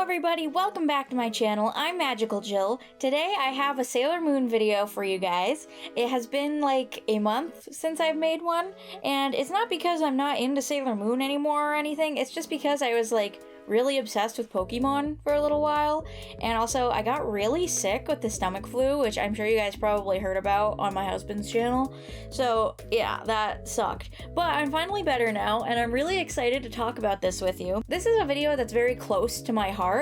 everybody, welcome back to my channel. I'm Magical Jill. Today I have a Sailor Moon video for you guys. It has been like a month since I've made one, and it's not because I'm not into Sailor Moon anymore or anything, it's just because I was like really obsessed with Pokemon for a little while, and also I got really sick with the stomach flu, which I'm sure you guys probably heard about on my husband's channel. So yeah, that sucked. But I'm finally better now, and I'm really excited to talk about this with you. This is a video that's very close to my heart.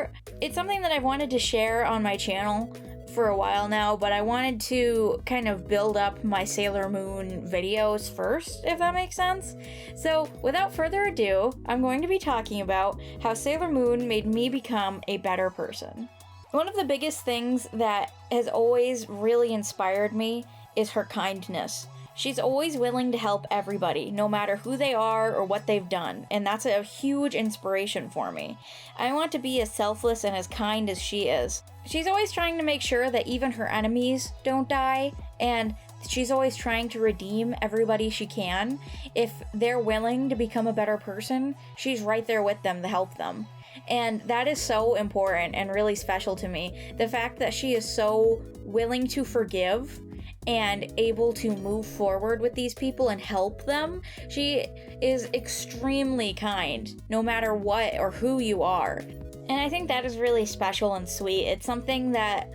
It's something that I've wanted to share on my channel for a while now, but I wanted to kind of build up my Sailor Moon videos first, if that makes sense. So without further ado, I'm going to be talking about how Sailor Moon made me become a better person. One of the biggest things that has always really inspired me is her kindness. She's always willing to help everybody, no matter who they are or what they've done, and that's a huge inspiration for me. I want to be as selfless and as kind as she is. She's always trying to make sure that even her enemies don't die, and she's always trying to redeem everybody she can. If they're willing to become a better person, she's right there with them to help them. And that is so important and really special to me. The fact that she is so willing to forgive and able to move forward with these people and help them. She is extremely kind, no matter what or who you are. And I think that is really special and sweet. It's something that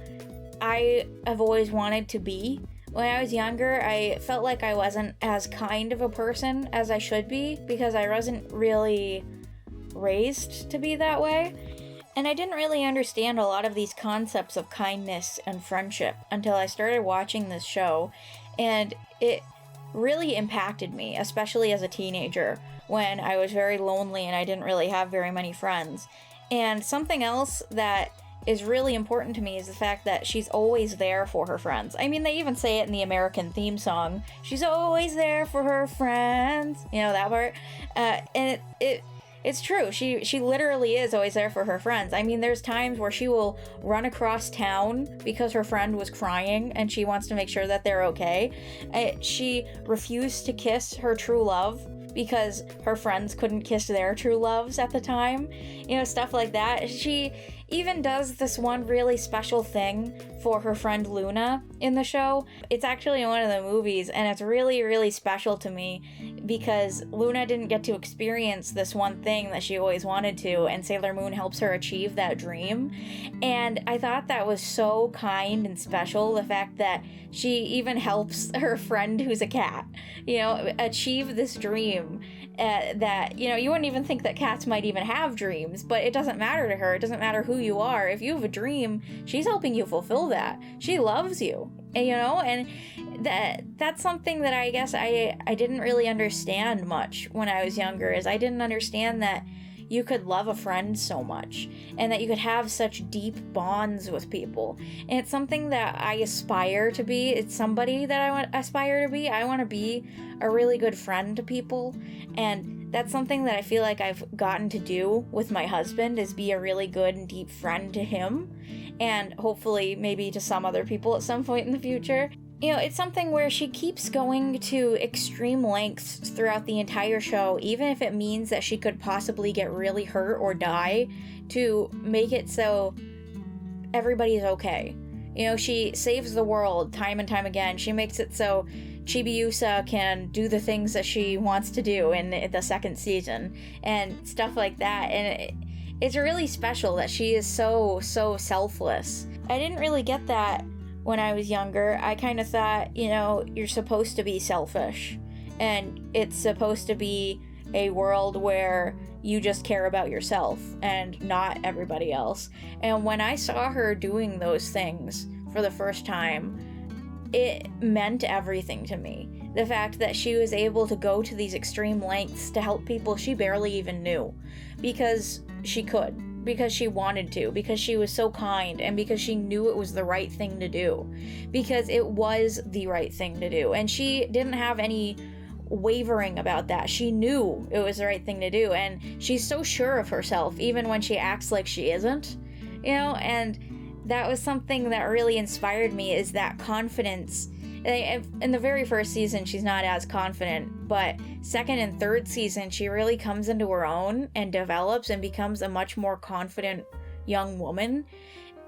I have always wanted to be. When I was younger, I felt like I wasn't as kind of a person as I should be because I wasn't really raised to be that way. And I didn't really understand a lot of these concepts of kindness and friendship until I started watching this show, and it really impacted me, especially as a teenager, when I was very lonely and I didn't really have very many friends. And something else that is really important to me is the fact that she's always there for her friends. I mean, they even say it in the American theme song. She's always there for her friends. You know, that part? And it's true. She literally is always there for her friends. I mean, there's times where she will run across town because her friend was crying and she wants to make sure that they're okay. She refused to kiss her true love because her friends couldn't kiss their true loves at the time. You know, stuff like that. She even does this one really special thing for her friend Luna in the show. It's actually in one of the movies, and it's really, really special to me because Luna didn't get to experience this one thing that she always wanted to, and Sailor Moon helps her achieve that dream. And I thought that was so kind and special, the fact that she even helps her friend who's a cat, you know, achieve this dream that, you know, you wouldn't even think that cats might even have dreams, but it doesn't matter to her. It doesn't matter who you are. If you have a dream, she's helping you fulfill that. She loves you, and, you know, and that's something that I guess I didn't really understand much when I was younger, is I didn't understand that you could love a friend so much and that you could have such deep bonds with people. And it's something that I aspire to be. It's somebody that I aspire to be. I want to be a really good friend to people, and that's something that I feel like I've gotten to do with my husband, is be a really good and deep friend to him, and hopefully maybe to some other people at some point in the future. You know, it's something where she keeps going to extreme lengths throughout the entire show, even if it means that she could possibly get really hurt or die, to make it so everybody's okay. You know, she saves the world time and time again. She makes it so Chibiusa can do the things that she wants to do in the second season and stuff like that. And it's really special that she is so selfless. I didn't really get that when I was younger. I kind of thought, you know, you're supposed to be selfish, and it's supposed to be a world where you just care about yourself and not everybody else. And when I saw her doing those things for the first time, it meant everything to me. The fact that she was able to go to these extreme lengths to help people she barely even knew, because she could, because she wanted to, because she was so kind, and because she knew it was the right thing to do, because it was the right thing to do, and she didn't have any wavering about that. She knew it was the right thing to do, and she's so sure of herself even when she acts like she isn't, you know. And that was something that really inspired me, is that confidence. In the very first season, she's not as confident, but second and third season, she really comes into her own and develops and becomes a much more confident young woman.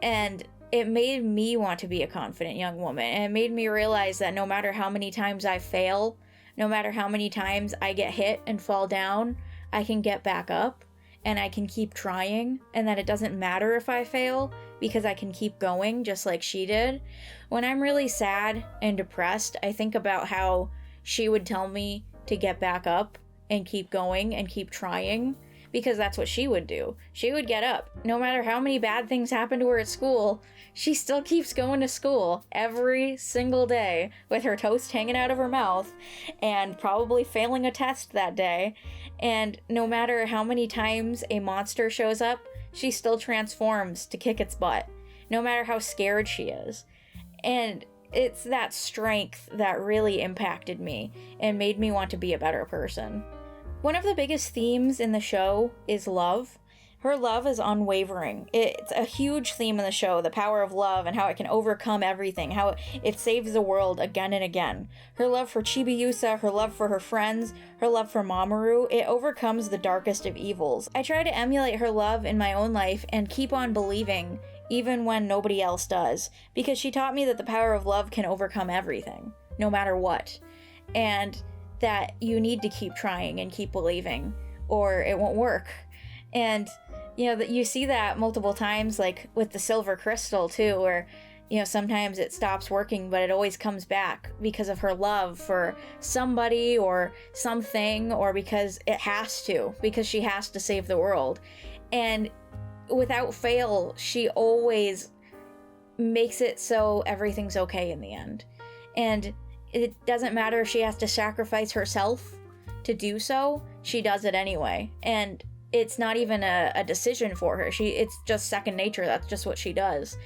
And it made me want to be a confident young woman. And it made me realize that no matter how many times I fail, no matter how many times I get hit and fall down, I can get back up and I can keep trying, and that it doesn't matter if I fail because I can keep going just like she did. When I'm really sad and depressed, I think about how she would tell me to get back up and keep going and keep trying, because that's what she would do. She would get up. No matter how many bad things happen to her at school, she still keeps going to school every single day with her toast hanging out of her mouth and probably failing a test that day. And no matter how many times a monster shows up, she still transforms to kick its butt, no matter how scared she is. And it's that strength that really impacted me and made me want to be a better person. One of the biggest themes in the show is love. Her love is unwavering. It's a huge theme in the show, the power of love and how it can overcome everything, how it saves the world again and again. Her love for Chibiusa, her love for her friends, her love for Mamoru, it overcomes the darkest of evils. I try to emulate her love in my own life and keep on believing, even when nobody else does, because she taught me that the power of love can overcome everything, no matter what. And that you need to keep trying and keep believing, or it won't work. And, you know, that you see that multiple times, like with the silver crystal too, where, you know, sometimes it stops working, but it always comes back because of her love for somebody or something, or because it has to, because she has to save the world. And without fail, she always makes it so everything's okay in the end. And it doesn't matter if she has to sacrifice herself to do so, she does it anyway. And it's not even a decision for her. It's just second nature. That's just what she does.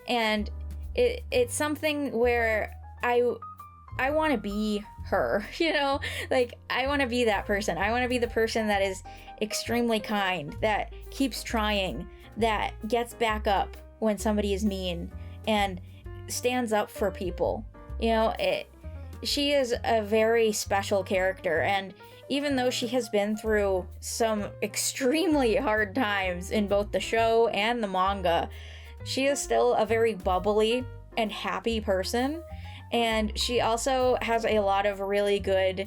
And it's something where I want to be her, you know? Like, I want to be that person. I want to be the person that is extremely kind, that keeps trying, that gets back up when somebody is mean, and stands up for people. You know, she is a very special character, and even though she has been through some extremely hard times in both the show and the manga, she is still a very bubbly and happy person. And she also has a lot of really good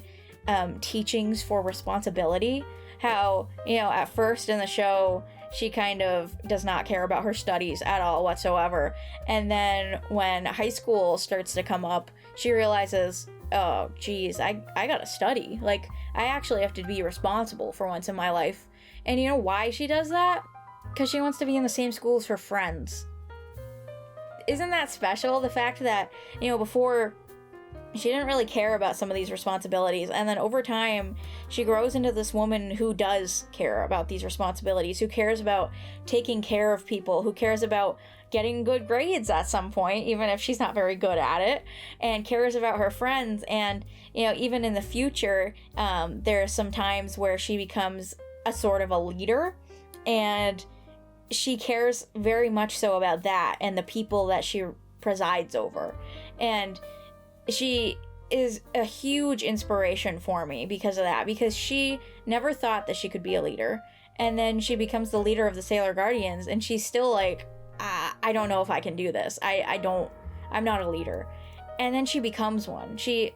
teachings for responsibility. How, you know, at first in the show, she kind of does not care about her studies at all whatsoever. And then when high school starts to come up, she realizes, oh, geez, I gotta study. Like, I actually have to be responsible for once in my life. And you know why she does that? Because she wants to be in the same school as her friends. Isn't that special? The fact that, you know, before she didn't really care about some of these responsibilities, and then over time she grows into this woman who does care about these responsibilities, who cares about taking care of people, who cares about getting good grades at some point, even if she's not very good at it, and cares about her friends. And, you know, even in the future, there are some times where she becomes a sort of a leader, and she cares very much so about that and the people that she presides over. And she is a huge inspiration for me because of that, because she never thought that she could be a leader. And then she becomes the leader of the Sailor Guardians, and she's still like, I don't know if I can do this. I'm not a leader. And then she becomes one. She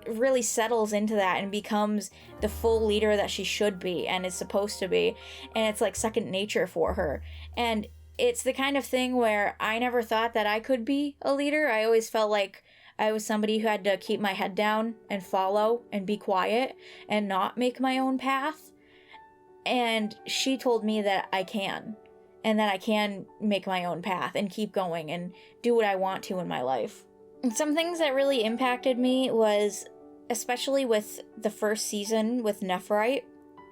really settles into that and becomes the full leader that she should be and is supposed to be. And it's like second nature for her. And it's the kind of thing where I never thought that I could be a leader. I always felt like I was somebody who had to keep my head down and follow and be quiet and not make my own path. And she told me that I can. And that I can make my own path and keep going and do what I want to in my life. And some things that really impacted me was, especially with the first season with Nephrite,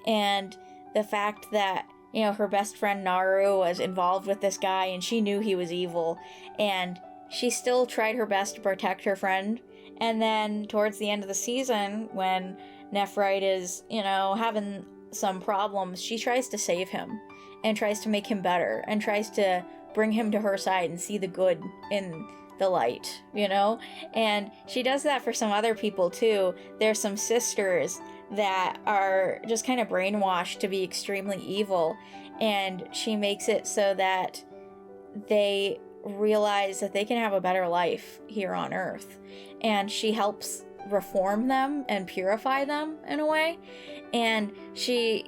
and the fact that, you know, her best friend Naru was involved with this guy and she knew he was evil, and she still tried her best to protect her friend. And then towards the end of the season, when Nephrite is, you know, having some problems, she tries to save him and tries to make him better and tries to bring him to her side and see the good in the light, you know? And she does that for some other people too. There's some sisters that are just kind of brainwashed to be extremely evil, and she makes it so that they realize that they can have a better life here on Earth, and she helps reform them and purify them in a way. And she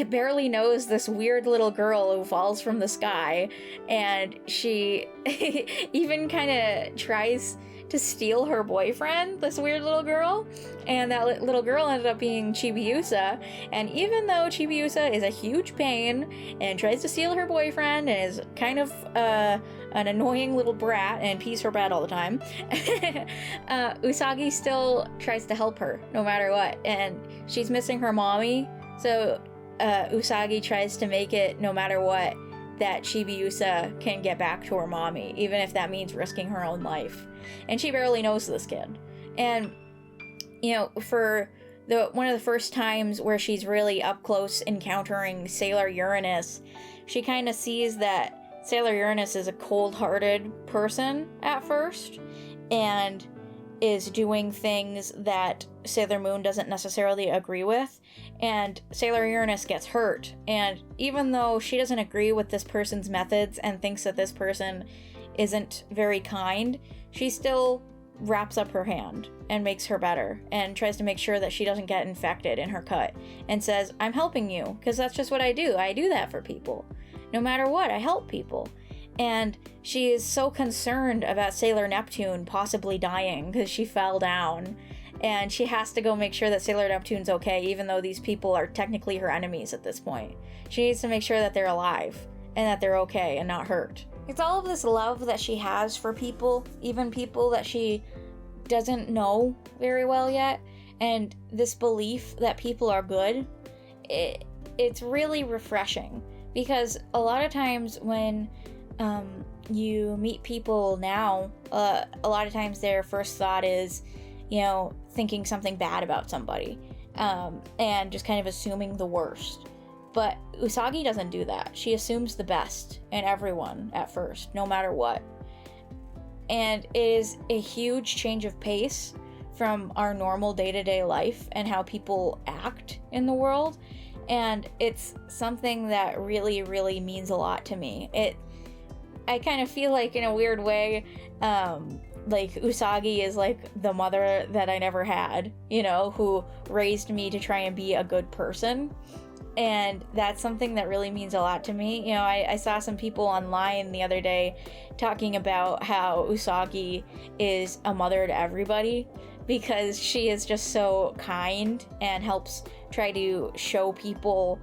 barely knows this weird little girl who falls from the sky, and she even kind of tries to steal her boyfriend, this weird little girl, and that little girl ended up being Chibiusa. And even though Chibiusa is a huge pain and tries to steal her boyfriend and is kind of an annoying little brat and pees her bed all the time, Usagi still tries to help her no matter what, and she's missing her mommy, so Usagi tries to make it, no matter what, that Chibiusa can get back to her mommy, even if that means risking her own life. And she barely knows this kid. And, you know, for one of the first times where she's really up close encountering Sailor Uranus, she kind of sees that Sailor Uranus is a cold-hearted person at first, and is doing things that Sailor Moon doesn't necessarily agree with, and Sailor Uranus gets hurt. And even though she doesn't agree with this person's methods and thinks that this person isn't very kind, she still wraps up her hand and makes her better and tries to make sure that she doesn't get infected in her cut, and says, I'm helping you, because that's just what I do. I do that for people. No matter what, I help people. And she is so concerned about Sailor Neptune possibly dying because she fell down, and she has to go make sure that Sailor Neptune's okay, even though these people are technically her enemies at this point. She needs to make sure that they're alive and that they're okay and not hurt. It's all of this love that she has for people, even people that she doesn't know very well yet, and this belief that people are good. It's really refreshing, because a lot of times when you meet people now, a lot of times their first thought is, you know, thinking something bad about somebody, and just kind of assuming the worst. But Usagi doesn't do that. She assumes the best in everyone at first, no matter what. And it is a huge change of pace from our normal day-to-day life and how people act in the world. And it's something that really, really means a lot to me. I kind of feel like, in a weird way, like Usagi is like the mother that I never had, you know, who raised me to try and be a good person. And that's something that really means a lot to me. You know, I saw some people online the other day talking about how Usagi is a mother to everybody, because she is just so kind and helps try to show people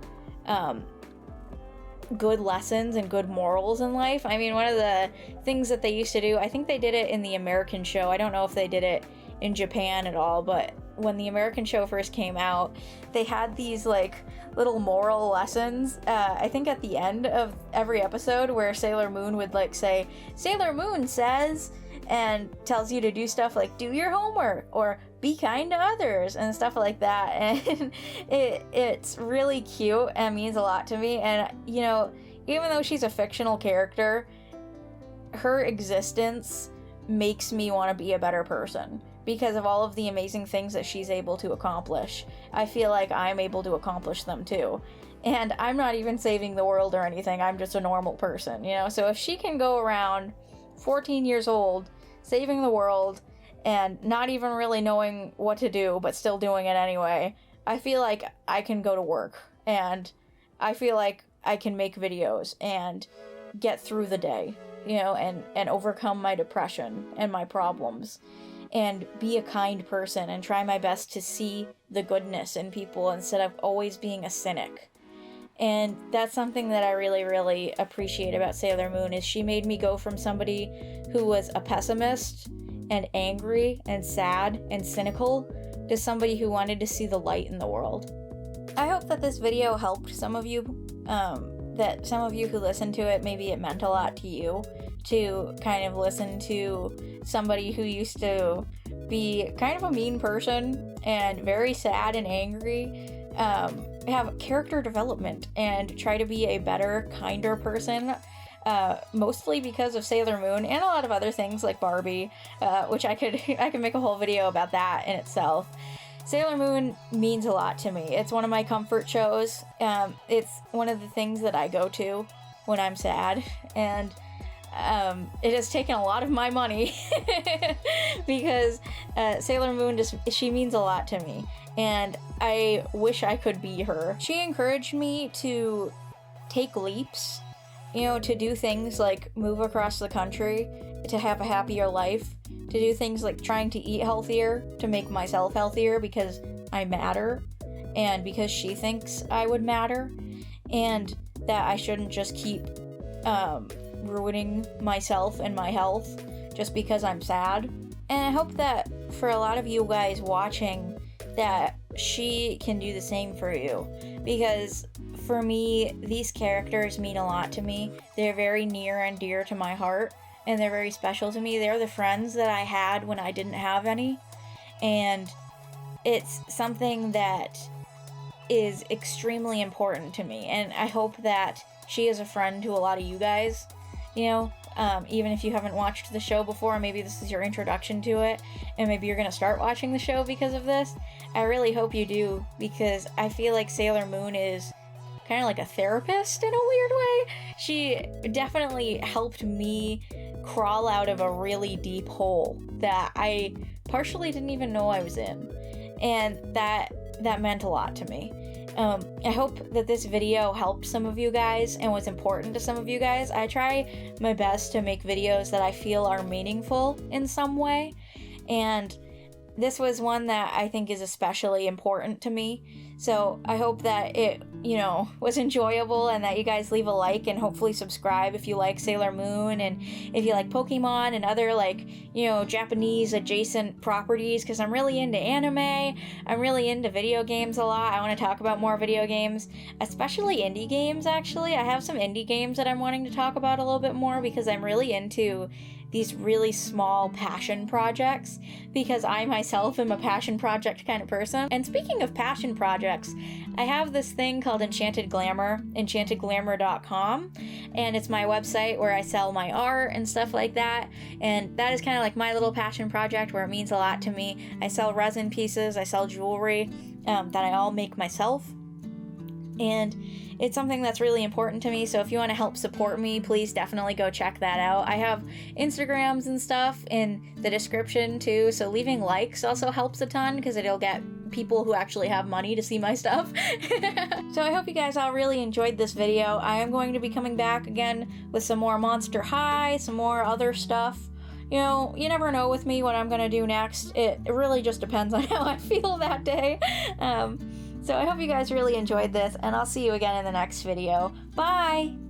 good lessons and good morals in life. I mean, one of the things that they used to do, I think they did it in the American show. I don't know if they did it in Japan at all, but when the American show first came out, they had these like little moral lessons, I think at the end of every episode, where Sailor Moon would like say, Sailor Moon says, and tells you to do stuff like do your homework or be kind to others and stuff like that. And it's really cute and means a lot to me. And, you know, even though she's a fictional character, her existence makes me want to be a better person because of all of the amazing things that she's able to accomplish. I feel like I'm able to accomplish them too. And I'm not even saving the world or anything. I'm just a normal person, you know? So if she can go around 14 years old, saving the world, and not even really knowing what to do, but still doing it anyway, I feel like I can go to work, and I feel like I can make videos and get through the day, you know, and overcome my depression and my problems, and be a kind person and try my best to see the goodness in people instead of always being a cynic. And that's something that I really, really appreciate about Sailor Moon, is she made me go from somebody who was a pessimist and angry and sad and cynical to somebody who wanted to see the light in the world. I hope that this video helped some of you, that some of you who listened to it, maybe it meant a lot to you to kind of listen to somebody who used to be kind of a mean person and very sad and angry, have character development and try to be a better, kinder person, mostly because of Sailor Moon and a lot of other things like Barbie, which I could make a whole video about that in itself. Sailor Moon means a lot to me. It's one of my comfort shows. It's one of the things that I go to when I'm sad, and it has taken a lot of my money because Sailor Moon she means a lot to me, and I wish I could be her. She encouraged me to take leaps, you know, to do things like move across the country, to have a happier life, to do things like trying to eat healthier, to make myself healthier because I matter, and because she thinks I would matter, and that I shouldn't just keep ruining myself and my health just because I'm sad. And I hope that for a lot of you guys watching, that she can do the same for you, because for me, these characters mean a lot to me. They're very near and dear to my heart, and they're very special to me. They're the friends that I had when I didn't have any, and it's something that is extremely important to me, and I hope that she is a friend to a lot of you guys, you know, even if you haven't watched the show before, maybe this is your introduction to it, and maybe you're gonna start watching the show because of this. I really hope you do, because I feel like Sailor Moon is kind of like a therapist in a weird way. She definitely helped me crawl out of a really deep hole that I partially didn't even know I was in, and that meant a lot to me. I hope that this video helped some of you guys and was important to some of you guys. I try my best to make videos that I feel are meaningful in some way, and this was one that I think is especially important to me. So I hope that it, you know, was enjoyable, and that you guys leave a like and hopefully subscribe if you like Sailor Moon, and if you like Pokemon and other, like, you know, Japanese adjacent properties, because I'm really into anime. I'm really into video games a lot. I want to talk about more video games, especially indie games, actually. I have some indie games that I'm wanting to talk about a little bit more, because I'm really into these really small passion projects, because I myself am a passion project kind of person. And speaking of passion projects, I have this thing called Enchanted Glamour, enchantedglamour.com, and it's my website where I sell my art and stuff like that, and that is kind of like my little passion project where it means a lot to me. I sell resin pieces, I sell jewelry that I all make myself, and it's something that's really important to me. So if you want to help support me, please definitely go check that out. I have Instagrams and stuff in the description too, so leaving likes also helps a ton, because it'll get people who actually have money to see my stuff. So I hope you guys all really enjoyed this video. I am going to be coming back again with some more Monster High, some more other stuff. You know, you never know with me what I'm gonna do next. It really just depends on how I feel that day. So I hope you guys really enjoyed this, and I'll see you again in the next video. Bye!